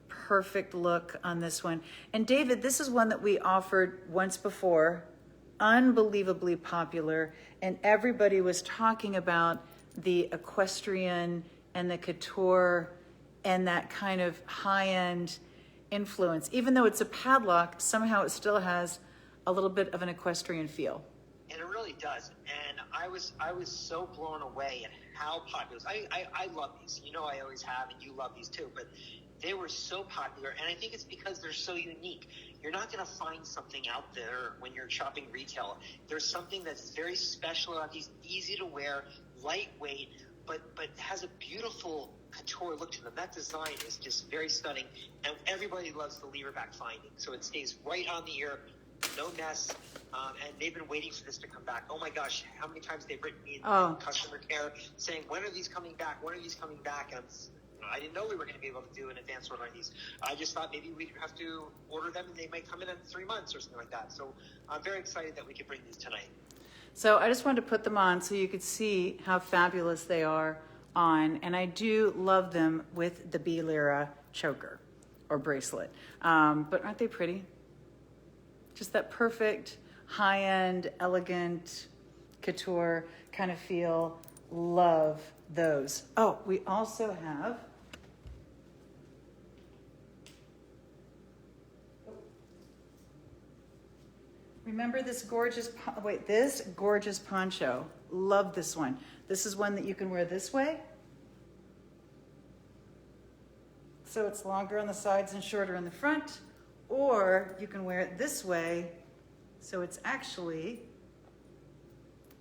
Perfect look on this one. And David, this is one that we offered once before, unbelievably popular, and everybody was talking about the equestrian and the couture and that kind of high-end influence. Even though it's a padlock, somehow it still has a little bit of an equestrian feel. And it really does. And I was so blown away at how popular. I love these. You know, I always have, and you love these too. But they were so popular, and I think it's because they're so unique. You're not going to find something out there when you're shopping retail. There's something that's very special about these, easy to wear, lightweight, but has a beautiful couture look to them. That design is just very stunning, and everybody loves the lever back finding. So it stays right on the ear, no mess, and they've been waiting for this to come back. Oh my gosh, how many times they've written me in customer care saying, when are these coming back? When are these coming back? And I didn't know we were going to be able to do an advance order on these. I just thought maybe we'd have to order them and they might come in 3 months or something like that. So I'm very excited that we could bring these tonight. So I just wanted to put them on so you could see how fabulous they are on. And I do love them with the lira choker or bracelet. But aren't they pretty? Just that perfect, high-end, elegant couture kind of feel. Love those. Oh, we also have remember this gorgeous, this gorgeous poncho. Love this one. This is one that you can wear this way. So it's longer on the sides and shorter in the front. Or you can wear it this way. So it's actually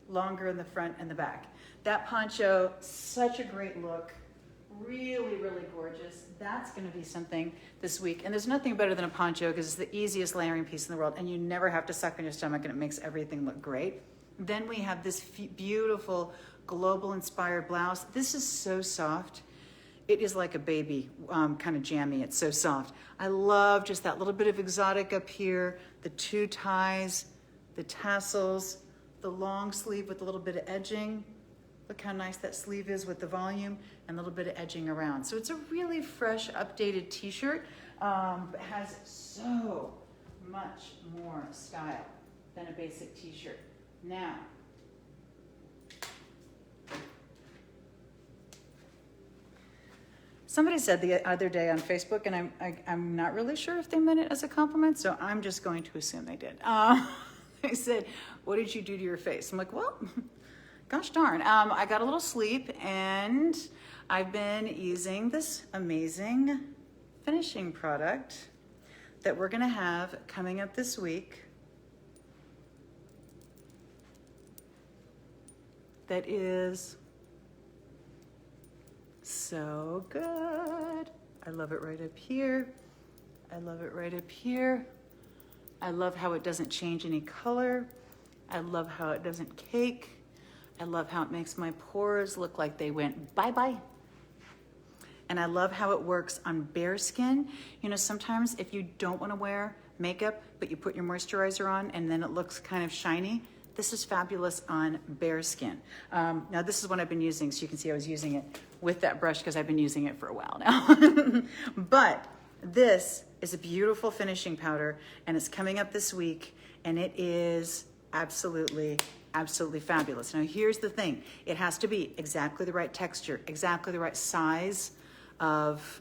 longer in the front and the back. That poncho, such a great look. Really, really gorgeous. That's going to be something this week. And there's nothing better than a poncho because it's the easiest layering piece in the world and you never have to suck on your stomach and it makes everything look great. Then we have this beautiful global inspired blouse. This is so soft. It is like a baby, kind of jammy. It's so soft. I love just that little bit of exotic up here, the two ties, the tassels, the long sleeve with a little bit of edging. Look how nice that sleeve is with the volume and a little bit of edging around. So it's a really fresh, updated t-shirt, but has so much more style than a basic t-shirt. Now, somebody said the other day on Facebook, and I'm not really sure if they meant it as a compliment, so I'm just going to assume they did. They said, what did you do to your face? I'm like, well, gosh darn. I got a little sleep and I've been using this amazing finishing product that we're gonna have coming up this week that is so good. I love it right up here. I love it right up here. I love how it doesn't change any color. I love how it doesn't cake. I love how it makes my pores look like they went bye-bye. And I love how it works on bare skin. You know, sometimes if you don't want to wear makeup, but you put your moisturizer on and then it looks kind of shiny, this is fabulous on bare skin. Now this is what I've been using, so you can see I was using it with that brush because I've been using it for a while now. But this is a beautiful finishing powder and it's coming up this week and it is absolutely fabulous. Now here's the thing, it has to be exactly the right texture, exactly the right size of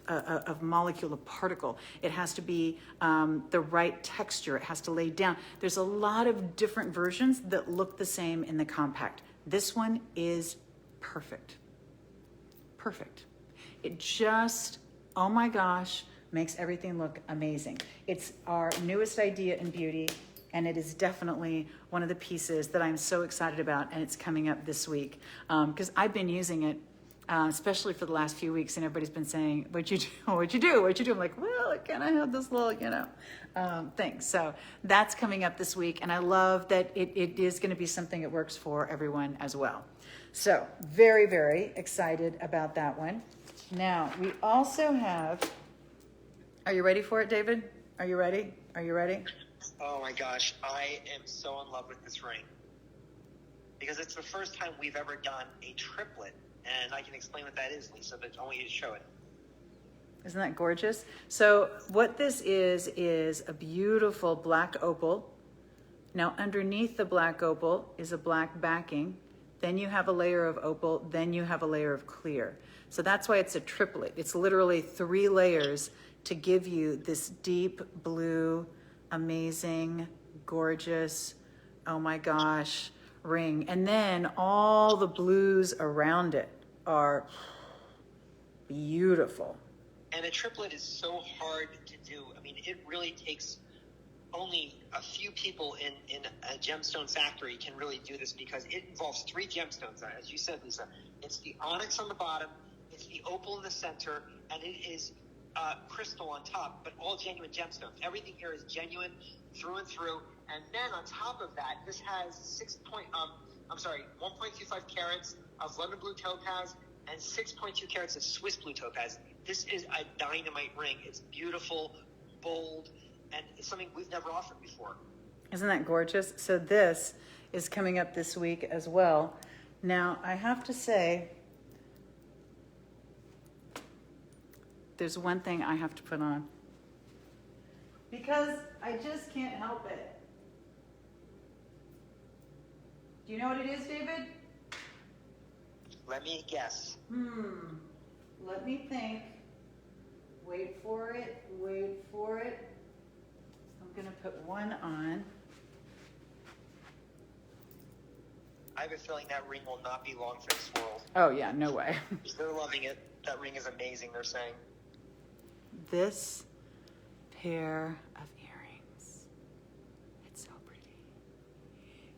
molecule, of particle. It has to be the right texture, it has to lay down. There's a lot of different versions that look the same in the compact. This one is perfect. Perfect. It just, oh my gosh, makes everything look amazing. It's our newest idea in beauty. And it is definitely one of the pieces that I'm so excited about, and it's coming up this week. Because I've been using it especially for the last few weeks. And everybody's been saying, what'd you do? What'd you do? What'd you do? I'm like, well, I kind of had this little, thing. So that's coming up this week. And I love that it is going to be something that works for everyone as well. So very, very excited about that one. Now we also have, are you ready for it, David? Are you ready? Are you ready? Oh my gosh, I am so in love with this ring. Because it's the first time we've ever done a triplet. And I can explain what that is, Lisa, but I want you to show it. Isn't that gorgeous? So what this is a beautiful black opal. Now underneath the black opal is a black backing. Then you have a layer of opal, then you have a layer of clear. So that's why it's a triplet. It's literally 3 layers to give you this deep blue, amazing, gorgeous, oh my gosh, ring. And then all the blues around it are beautiful. And a triplet is so hard to do. I mean, it really takes only a few people in a gemstone factory can really do this because it involves 3 gemstones. As you said, Lisa, it's the onyx on the bottom, it's the opal in the center, and it is crystal on top, but all genuine gemstones. Everything here is genuine through and through. And then on top of that, this has 1.25 carats of lemon blue topaz and 6.2 carats of Swiss blue topaz. This is a dynamite ring. It's beautiful, bold, and it's something we've never offered before. Isn't that gorgeous? So this is coming up this week as well. Now, I have to say, there's one thing I have to put on. Because I just can't help it. Do you know what it is, David? Let me guess. Let me think. Wait for it. Wait for it. I'm going to put one on. I have a feeling that ring will not be long for this world. Oh, yeah, no way. They're loving it. That ring is amazing, they're saying. This pair of earrings, it's so pretty.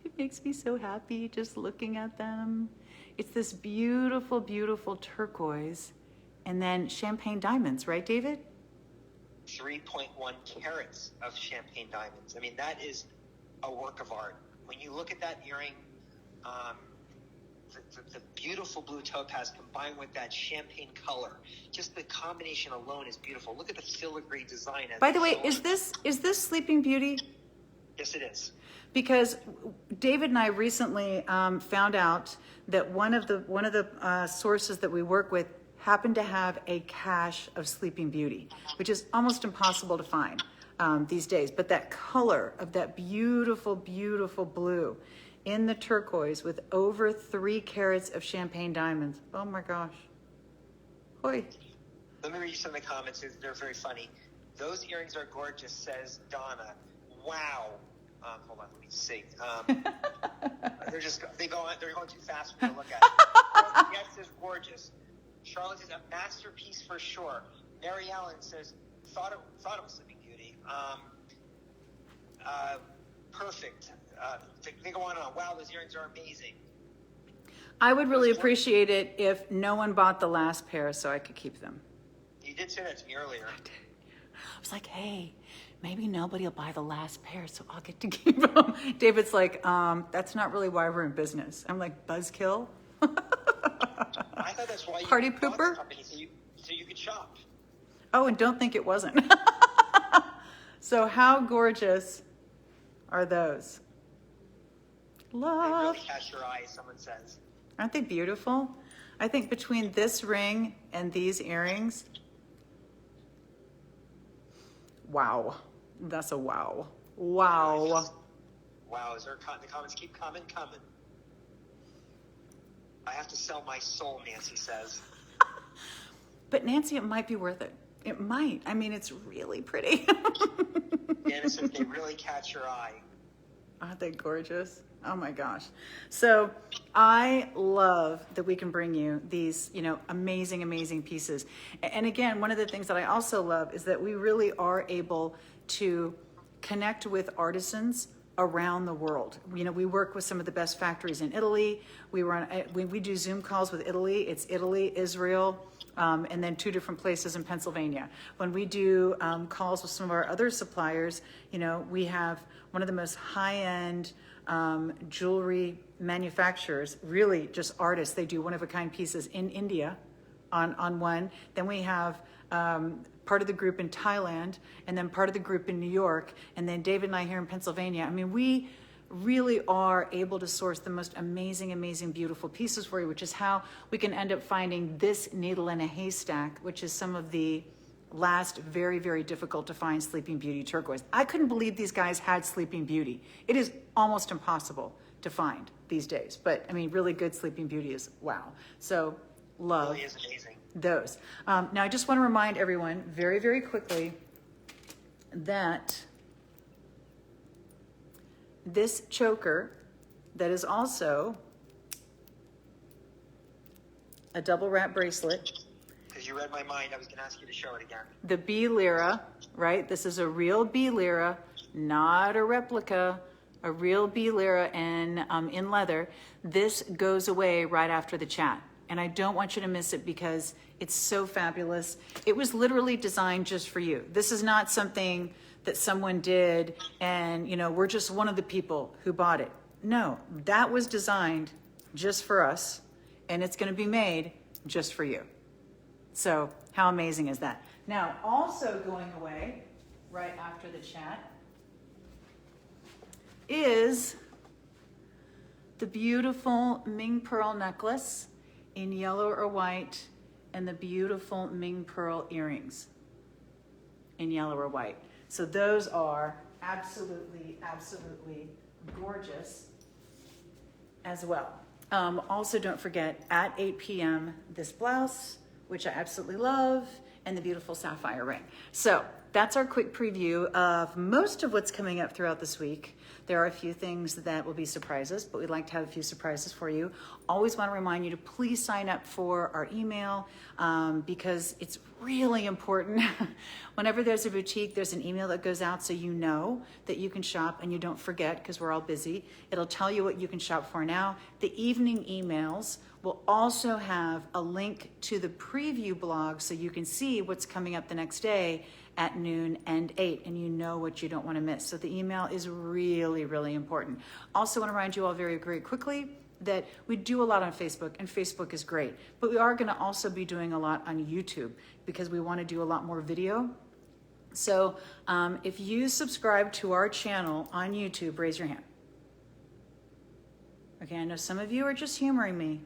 It makes me so happy just looking at them. It's this beautiful, beautiful turquoise and then champagne diamonds, right, David? 3.1 carats of champagne diamonds. I mean, that is a work of art. When you look at that earring, the beautiful blue topaz combined with that champagne color, just the combination alone is beautiful. Look at the filigree design. By the way, is this Sleeping Beauty? Yes, it is. Because David and I recently found out that one of the sources that we work with happened to have a cache of Sleeping Beauty, which is almost impossible to find these days. But that color of that beautiful, beautiful blue in the turquoise with over 3 carats of champagne diamonds. Oh my gosh. Hoi. Let me read you some of the comments. They're very funny. Those earrings are gorgeous, says Donna. Wow. Hold on, let me see. They're going too fast for me to look at. Yes, it's gorgeous. Charlotte says a masterpiece for sure. Mary Ellen says thought it was Sleeping Beauty. Perfect. They go on and on. Wow, those earrings are amazing. I would really appreciate it if no one bought the last pair so I could keep them. You did say that to me earlier. I did. I was like, hey, maybe nobody will buy the last pair so I'll get to keep them. David's like, that's not really why we're in business. I'm like, buzzkill? I thought that's why you Party bought pooper? the company, so you could shop. Oh, and don't think it wasn't. So how gorgeous are those? They Love. really catch your eye, someone says. Aren't they beautiful? I think between this ring and these earrings, wow. That's a wow. Wow. Wow, the comments keep coming. I have to sell my soul, Nancy says. But Nancy, it might be worth it. It might. I mean, it's really pretty. Janice says they really catch your eye. Aren't they gorgeous? Oh my gosh. So I love that we can bring you these, amazing, amazing pieces. And again, one of the things that I also love is that we really are able to connect with artisans around the world. You know, we work with some of the best factories in Italy. When we do Zoom calls with Italy, it's Italy, Israel, and then 2 different places in Pennsylvania. When we do calls with some of our other suppliers, you know, we have one of the most high-end jewelry manufacturers, really just artists. They do one-of-a-kind pieces in India on one. Then we have part of the group in Thailand, and then part of the group in New York, and then David and I here in Pennsylvania. I mean, we really are able to source the most amazing, amazing, beautiful pieces for you, which is how we can end up finding this needle in a haystack, which is some of the last very, very difficult to find Sleeping Beauty turquoise. I couldn't believe these guys had Sleeping Beauty. It is almost impossible to find these days, but I mean, really good Sleeping Beauty is wow. So love. It really is amazing. Those. Now, I just want to remind everyone very, very quickly that this choker that is also a double wrap bracelet. Because you read my mind, I was going to ask you to show it again. The B lira, right? This is a real B lira, not a replica, a real B lira in leather. This goes away right after the chat. And I don't want you to miss it because it's so fabulous. It was literally designed just for you. This is not something that someone did and, you know, we're just one of the people who bought it. No, that was designed just for us, and it's going to be made just for you. So how amazing is that? Now, also going away right after the chat is the beautiful Ming pearl necklace in yellow or white, and the beautiful Ming pearl earrings in yellow or white. So those are absolutely, absolutely gorgeous as well. Also, don't forget, at 8 p.m., this blouse, which I absolutely love, and the beautiful sapphire ring. So that's our quick preview of most of what's coming up throughout this week. There are a few things that will be surprises, but we'd like to have a few surprises for you. Always want to remind you to please sign up for our email because it's really important. Whenever there's a boutique, there's an email that goes out so you know that you can shop and you don't forget because we're all busy. It'll tell you what you can shop for now. The evening emails will also have a link to the preview blog so you can see what's coming up the next day at noon and 8, and you know what you don't want to miss. So the email is really, really important. Also want to remind you all very, very quickly that we do a lot on Facebook, and Facebook is great, but we are going to also be doing a lot on YouTube because we want to do a lot more video. So if you subscribe to our channel on YouTube, raise your hand. Okay, I know some of you are just humoring me,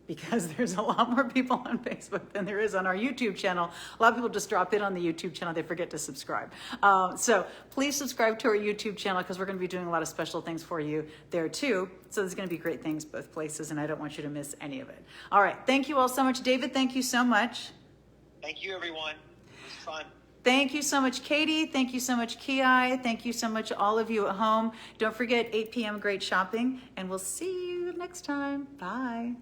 because there's a lot more people on Facebook than there is on our YouTube channel. A lot of people just drop in on the YouTube channel, they forget to subscribe. So please subscribe to our YouTube channel because we're going to be doing a lot of special things for you there too. So there's going to be great things both places, and I don't want you to miss any of it. All right, thank you all so much. David, thank you so much. Thank you, everyone. It was fun. Thank you so much, Katie. Thank you so much, Ki. Thank you so much, all of you at home. Don't forget 8 p.m. great shopping, and we'll see you next time. Bye.